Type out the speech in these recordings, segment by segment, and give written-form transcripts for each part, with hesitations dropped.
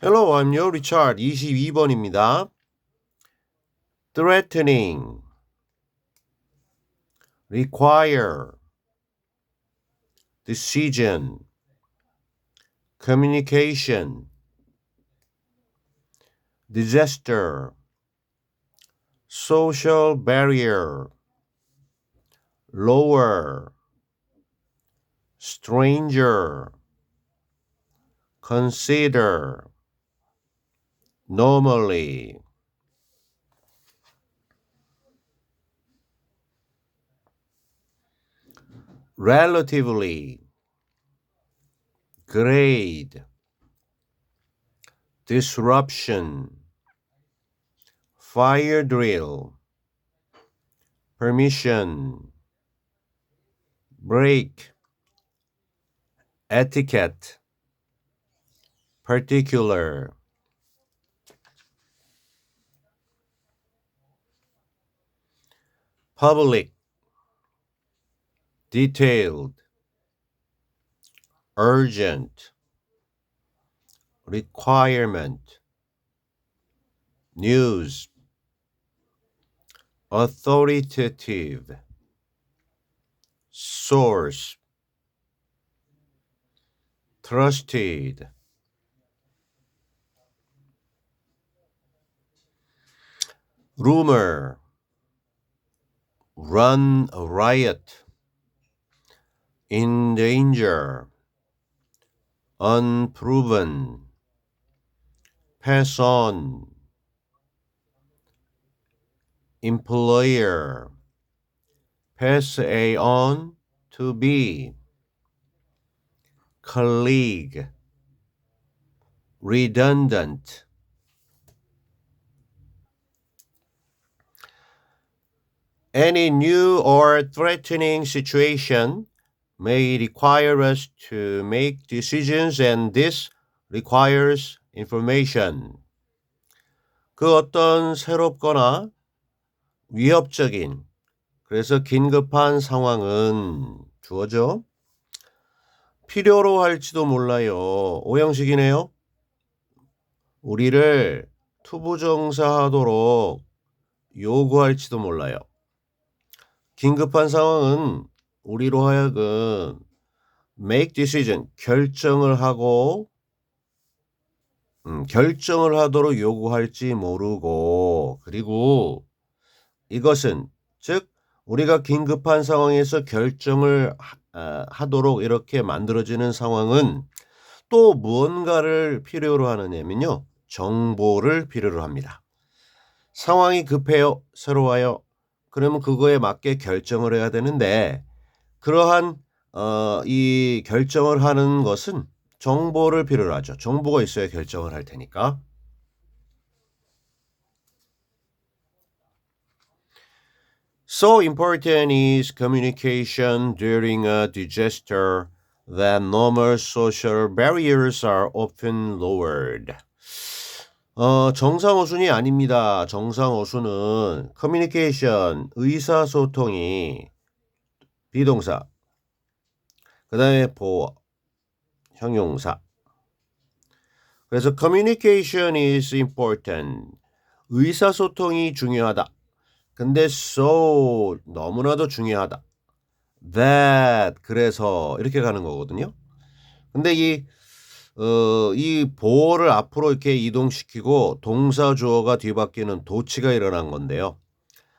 Hello, I'm your Richard. 22번입니다. Threatening, require, decision, communication, disaster, social barrier, lower, stranger, consider, normally. Relatively, grade, disruption, fire drill, permission, break, etiquette, particular. Public, detailed, urgent, requirement, news, authoritative, source, trusted. Rumor, run a riot, in danger, unproven, pass on, employer, pass A on to B, colleague, redundant. Any new or threatening situation may require us to make decisions, and this requires information. 그 어떤 새롭거나 위협적인, 그래서 긴급한 상황은 주어져 필요로 할지도 몰라요. 오형식이네요. 우리를 투부정사하도록 요구할지도 몰라요. 긴급한 상황은 우리로 하여금 make decision, 결정을 하도록 요구할지 모르고, 그리고 이것은 즉 우리가 긴급한 상황에서 결정을 하도록 이렇게 만들어지는 상황은 또 무언가를 필요로 하느냐면요, 정보를 필요로 합니다. 상황이 급해요, 새로워요. 그러면 그거에 맞게 결정을 해야 되는데, 그러한 이 결정을 하는 것은 정보를 필요로 하죠. 정보가 있어야 결정을 할 테니까. So important is communication during a disaster that normal social barriers are often lowered. 정상어순이 아닙니다. 정상어순은 communication, 의사소통이 비동사, 그 다음에 보어, 형용사. 그래서 communication is important. 의사소통이 중요하다. 근데 so 너무나도 중요하다. that 그래서 이렇게 가는 거거든요. 근데 이 보어를 앞으로 이렇게 이동시키고 동사 주어가 뒤바뀌는 도치가 일어난 건데요.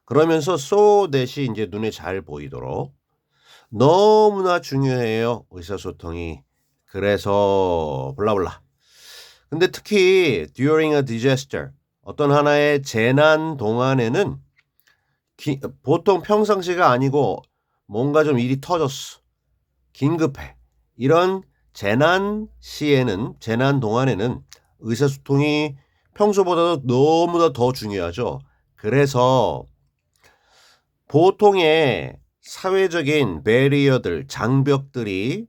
그러면서 so that이 이제 눈에 잘 보이도록 너무나 중요해요, 의사소통이. 그래서 블라블라. 근데 특히 during a disaster, 어떤 하나의 재난 동안에는 보통 평상시가 아니고 뭔가 좀 일이 터졌어, 긴급해, 이런 재난 시에는, 재난 동안에는 의사소통이 평소보다도 너무나 더 중요하죠. 그래서 보통의 사회적인 배리어들, 장벽들이,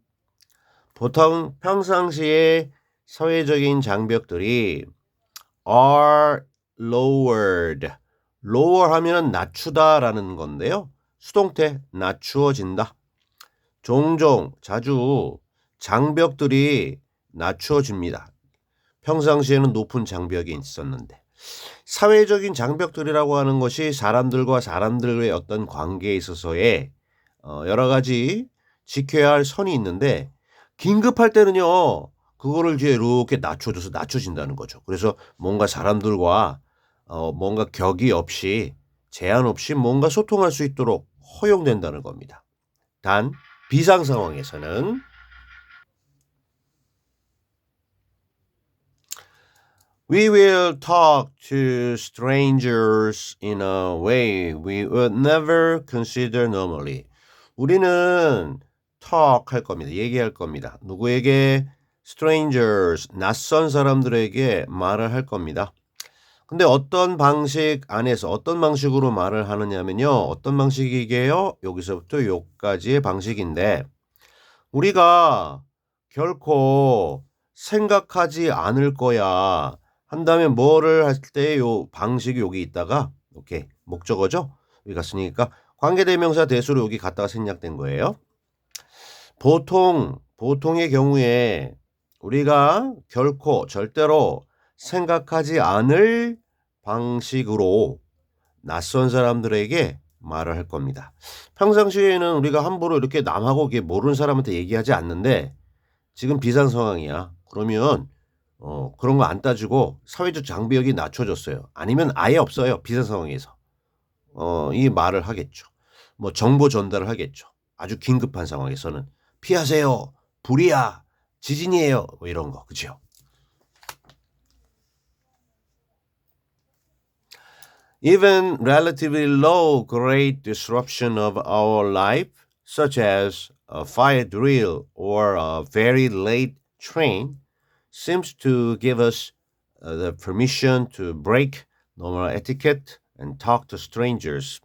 보통 평상시에 사회적인 장벽들이 are lowered. lower 하면 낮추다라는 건데요. 수동태 낮추어진다. 종종, 자주 장벽들이 낮추어집니다. 평상시에는 높은 장벽이 있었는데 사회적인 장벽들이라고 하는 것이 사람들과 사람들의 어떤 관계에 있어서의 여러 가지 지켜야 할 선이 있는데 긴급할 때는요. 그거를 이제 이렇게 낮춰줘서 낮춰진다는 거죠. 그래서 뭔가 사람들과 뭔가 격이 없이 제한 없이 뭔가 소통할 수 있도록 허용된다는 겁니다. 단 비상 상황에서는 We will talk to strangers in a way we would never consider normally. 우리는 talk 할 겁니다. 얘기할 겁니다. 누구에게? strangers, 낯선 사람들에게 말을 할 겁니다. 근데 어떤 방식 안에서 어떤 방식으로 말을 하느냐면요. 어떤 방식이게요? 여기서부터 요까지의 방식인데 우리가 결코 생각하지 않을 거야. 한다면 뭐를 할 때 요 방식이 여기 있다가 오케이. 목적어죠? 여기 갔으니까 관계대명사 대수로 여기 갔다가 생략된 거예요. 보통의 경우에 우리가 결코 절대로 생각하지 않을 방식으로 낯선 사람들에게 말을 할 겁니다. 평상시에는 우리가 함부로 이렇게 남하고 이게 모르는 사람한테 얘기하지 않는데 지금 비상 상황이야. 그러면 그런 거 안 따지고 사회적 장벽이 낮춰졌어요. 아니면 아예 없어요. 비상 상황에서. 이 말을 하겠죠. 뭐 정보 전달을 하겠죠. 아주 긴급한 상황에서는 피하세요. 불이야. 지진이에요. 뭐 이런 거. 그죠? Even relatively low grade disruption of our life, such as a fire drill or a very late train, seems to give us the permission to break normal etiquette and talk to strangers.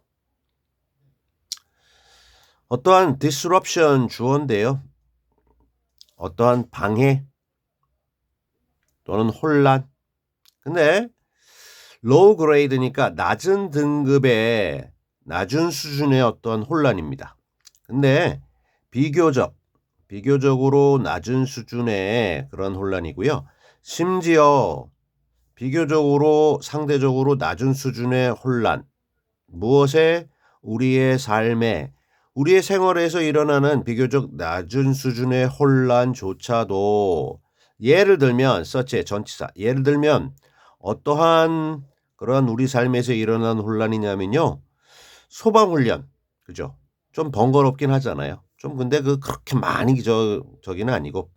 어떠한 disruption 주어인데요. 어떠한 방해 또는 혼란. 근데 low grade니까 낮은 등급의 낮은 수준의 어떤 혼란입니다. 근데 비교적으로 낮은 수준의 그런 혼란이고요. 심지어 비교적으로 상대적으로 낮은 수준의 혼란. 무엇에? 우리의 삶에 우리의 생활에서 일어나는 비교적 낮은 수준의 혼란조차도 예를 들면 서치의 전치사 예를 들면 어떠한 그러한 우리 삶에서 일어난 혼란이냐면요. 소방훈련. 그죠? 좀 번거롭긴 하잖아요. 좀 근데 그렇게 많이 저기는 아니고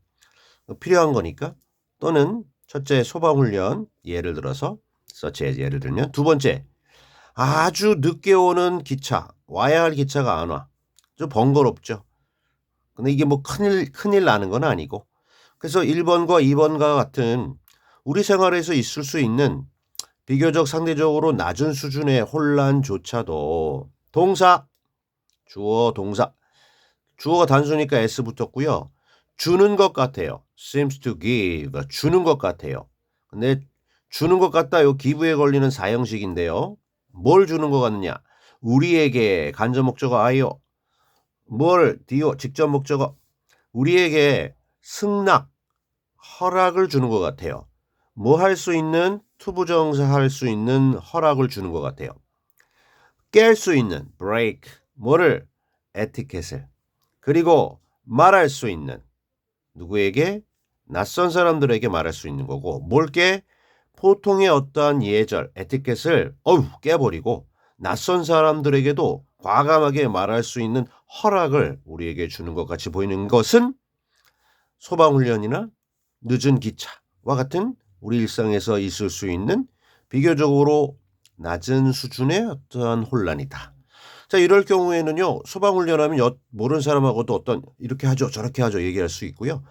필요한 거니까. 또는 첫째 소방훈련 예를 들어서 서치의 예를 들면 두 번째 아주 늦게 오는 기차 와야 할 기차가 안 와. 좀 번거롭죠. 근데 이게 뭐 큰일 나는 건 아니고. 그래서 1번과 2번과 같은 우리 생활에서 있을 수 있는 비교적 상대적으로 낮은 수준의 혼란조차도 동사, 주어, 동사. 주어가 단수니까 s 붙었고요. 주는 것 같아요. seems to give. 주는 것 같아요. 근데 주는 것 같다. 요 give에 걸리는 사형식인데요. 뭘 주는 것 같느냐? 우리에게 간접 목적어 아이요. 뭘 디오 직접 목적어 우리에게 승낙 허락을 주는 것 같아요. 뭐 할 수 있는 투부정사 할 수 있는 허락을 주는 것 같아요. 깰 수 있는 break 뭐를 에티켓을 그리고 말할 수 있는 누구에게 낯선 사람들에게 말할 수 있는 거고 뭘 깨? 보통의 어떠한 예절 에티켓을 깨버리고 낯선 사람들에게도 과감하게 말할 수 있는 허락을 우리에게 주는 것 같이 보이는 것은 소방훈련이나 늦은 기차와 같은 우리 일상에서 있을 수 있는 비교적으로 낮은 수준의 어떠한 혼란이다. 자, 이럴 경우에는요. 소방훈련하면 모르는 사람하고도 어떤 이렇게 하죠. 저렇게 하죠. 얘기할 수 있고요.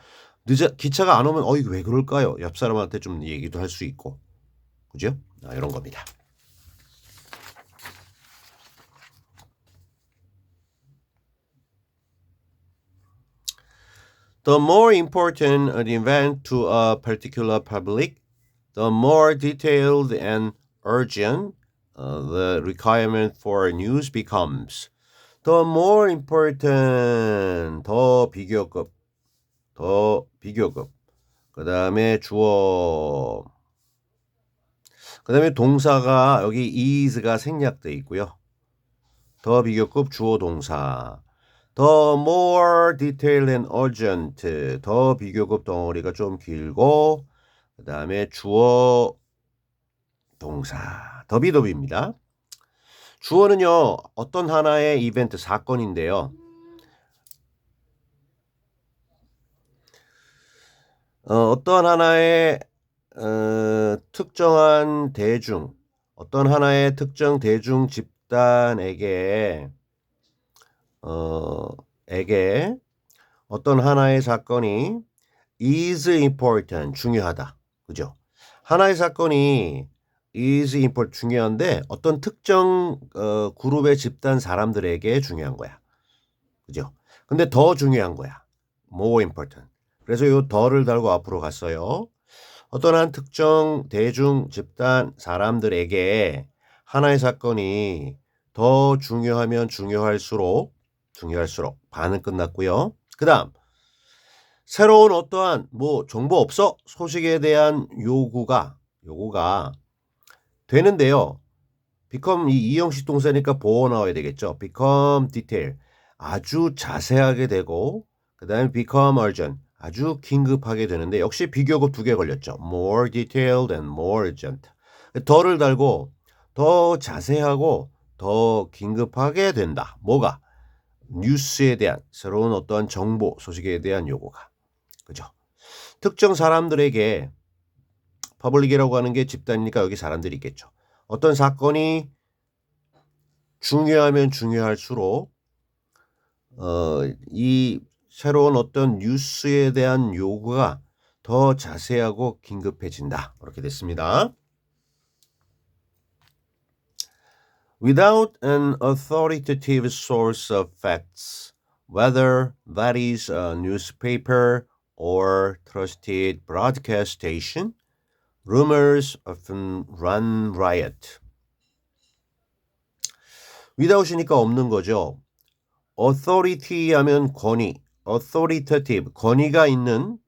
기차가 안 오면 이거 왜 그럴까요? 옆 사람한테 좀 얘기도 할 수 있고. 그죠? 이런 겁니다. The more important an event to a particular public, the more detailed and urgent the requirement for news becomes. The more important, 더 비교급. 그 다음에 주어. 그 다음에 동사가 여기 is가 생략되어 있고요. 더 비교급 주어 동사. The more detailed and urgent. 더 비교급 덩어리가 좀 길고 그 다음에 주어 동사. 더비더비입니다. 주어는요. 어떤 하나의 이벤트 사건인데요. 어떤 하나의 특정한 대중, 어떤 하나의 특정 대중 집단에게 어떤 하나의 사건이 is important, 중요하다. 그죠? 하나의 사건이 is important, 중요한데 어떤 특정 그룹의 집단 사람들에게 중요한 거야. 그죠? 근데 더 중요한 거야. more important. 그래서 이 더를 달고 앞으로 갔어요. 어떤 한 특정 대중 집단 사람들에게 하나의 사건이 더 중요하면 중요할수록 반은 끝났고요. 그 다음 새로운 어떠한 정보 없어? 소식에 대한 요구가 되는데요. become 이 이형식 동사니까 보어 나와야 되겠죠. become detail 아주 자세하게 되고 그 다음에 become urgent 아주 긴급하게 되는데 역시 비교급 2개 걸렸죠. more detailed and more urgent. 더를 달고 더 자세하고 더 긴급하게 된다. 뭐가? 뉴스에 대한 새로운 어떠한 정보 소식에 대한 요구가. 그죠? 특정 사람들에게 퍼블릭이라고 하는 게 집단이니까 여기 사람들이 있겠죠. 어떤 사건이 중요하면 중요할수록 이 새로운 어떤 뉴스에 대한 요구가 더 자세하고 긴급해진다. 이렇게 됐습니다. Without an authoritative source of facts, whether that is a newspaper or trusted broadcast station, rumors often run riot. without이니까 없는 거죠. authority 하면 권위, authoritative, 권위가 있는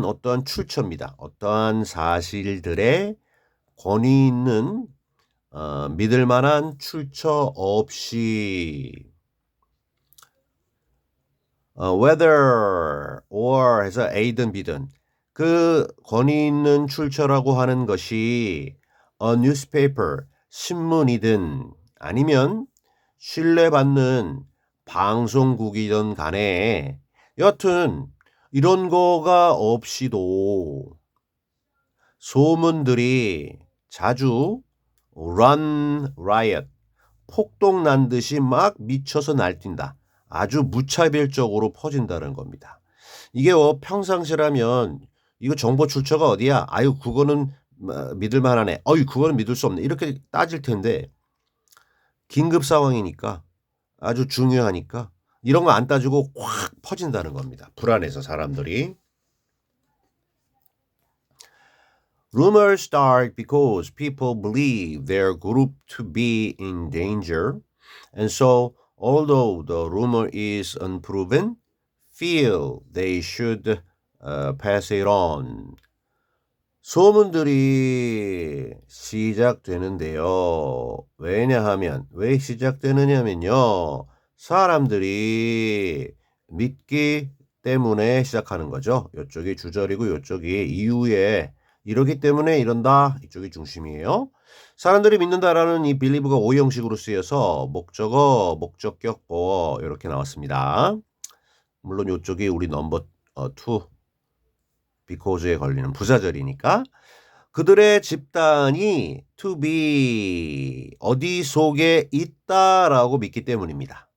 어떠한 출처입니다. 어떠한 사실들의 권위 있는 믿을 만한 출처 없이 whether or 해서 A든 B든 그 권위 있는 출처라고 하는 것이 a newspaper, 신문이든 아니면 신뢰받는 방송국이든 간에 여튼 이런 거가 없이도 소문들이 자주 run riot, 폭동난 듯이 막 미쳐서 날뛴다. 아주 무차별적으로 퍼진다는 겁니다. 이게 평상시라면 이거 정보 출처가 어디야? 아유 그거는 믿을 만하네. 그거는 믿을 수 없네. 이렇게 따질 텐데 긴급 상황이니까 아주 중요하니까 이런 거 안 따지고 확 퍼진다는 겁니다. 불안해서 사람들이. Rumors start because people believe their group to be in danger, and so, although the rumor is unproven, feel they should pass it on. 소문들이 시작되는데요. 왜냐하면 왜 시작되느냐면요. 사람들이 믿기 때문에 시작하는 거죠. 이쪽이 주절이고 이쪽이 이유에 이러기 때문에 이런다. 이쪽이 중심이에요. 사람들이 믿는다라는 이 believe가 오형식으로 쓰여서 목적어, 목적격, 보어 이렇게 나왔습니다. 물론 이쪽이 우리 넘버 2 because에 걸리는 부사절이니까 그들의 집단이 to be 어디 속에 있다라고 믿기 때문입니다.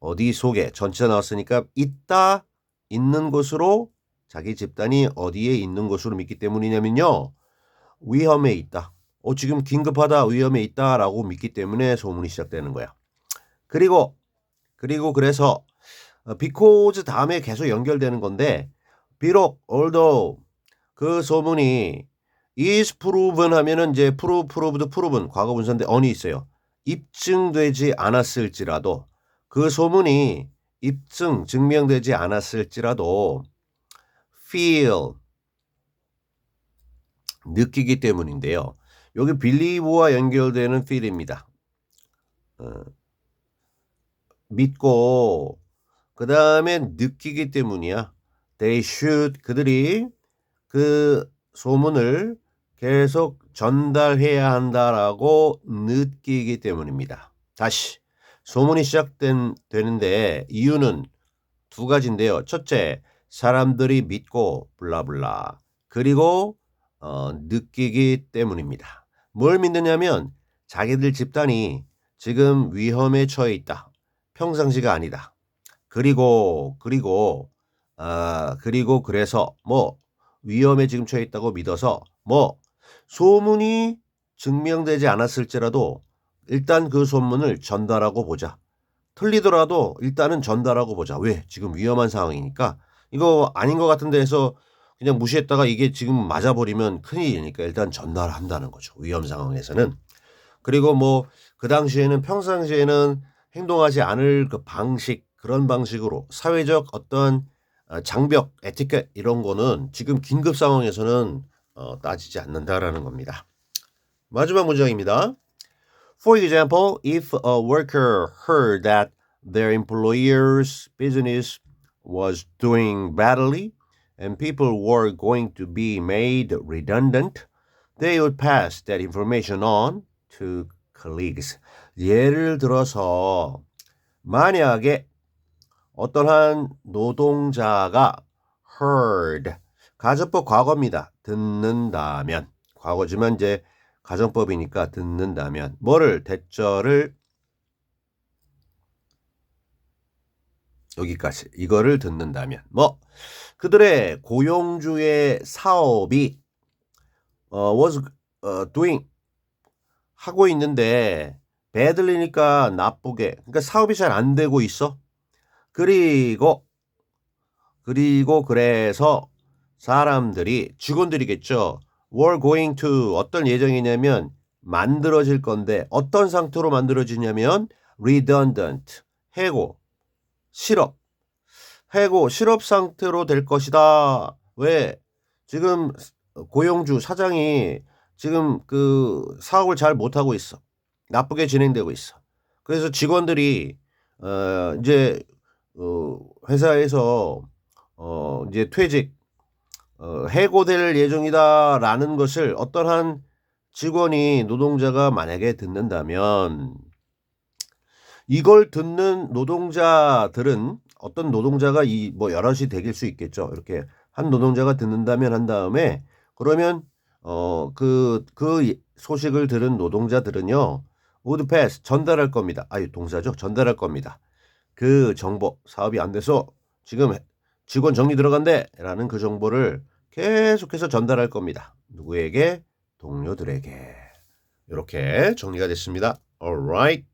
어디 속에 전치사 나왔으니까 있다 있는 곳으로 자기 집단이 어디에 있는 곳으로 믿기 때문이냐면요. 위험에 있다. 지금 긴급하다 위험에 있다라고 믿기 때문에 소문이 시작되는 거야. 그리고 그래서 because 다음에 계속 연결되는 건데 비록 although 그 소문이 is proven 하면은 이제 proved 과거 분사인데 on이 있어요. 입증되지 않았을지라도 그 소문이 증명되지 않았을지라도 feel 느끼기 때문인데요. 여기 believe와 연결되는 feel입니다. 믿고 그 다음에 느끼기 때문이야. They should 그들이 그 소문을 계속 전달해야 한다라고 느끼기 때문입니다. 다시 소문이 시작되는데 이유는 두 가지인데요. 첫째, 사람들이 믿고 블라블라 그리고 느끼기 때문입니다. 뭘 믿느냐면 자기들 집단이 지금 위험에 처해 있다. 평상시가 아니다. 그리고 그래서 뭐 위험에 지금 처해 있다고 믿어서 뭐 소문이 증명되지 않았을지라도 일단 그 소문을 전달하고 보자. 틀리더라도 일단은 전달하고 보자. 왜? 지금 위험한 상황이니까 이거 아닌 것 같은 데에서 그냥 무시했다가 이게 지금 맞아버리면 큰일이니까 일단 전달한다는 거죠. 위험 상황에서는. 그리고 뭐 그 당시에는 평상시에는 행동하지 않을 그 방식 그런 방식으로 사회적 어떤 장벽, 에티켓 이런 거는 지금 긴급 상황에서는 따지지 않는다라는 겁니다. 마지막 문장입니다. For example, if a worker heard that their employer's business was doing badly and people were going to be made redundant, they would pass that information on to colleagues. 예를 들어서 만약에 어떠한 노동자가 heard 가정법 과거입니다. 듣는다면 과거지만 이제 가정법이니까 듣는다면 뭐를 대절을 여기까지 이거를 듣는다면 뭐 그들의 고용주의 사업이 was doing 하고 있는데 badly니까 나쁘게 그러니까 사업이 잘 안 되고 있어. 그리고 그래서 사람들이 직원들이겠죠. were going to 어떤 예정이냐면 만들어질 건데 어떤 상태로 만들어지냐면 redundant 해고 실업 상태로 될 것이다. 왜? 지금 고용주 사장이 지금 그 사업을 잘 못하고 있어. 나쁘게 진행되고 있어. 그래서 직원들이 이제 회사에서 이제 퇴직 해고될 예정이다라는 것을 어떠한 직원이 노동자가 만약에 듣는다면 이걸 듣는 노동자들은 어떤 노동자가 뭐 여럿이 되길 수 있겠죠. 이렇게 한 노동자가 듣는다면 한 다음에 그러면 그 소식을 들은 노동자들은요. would pass 전달할 겁니다. 동사죠. 전달할 겁니다. 그 정보 사업이 안 돼서 지금 직원 정리 들어간대 라는 그 정보를 계속해서 전달할 겁니다. 누구에게? 동료들에게. 이렇게 정리가 됐습니다. Alright.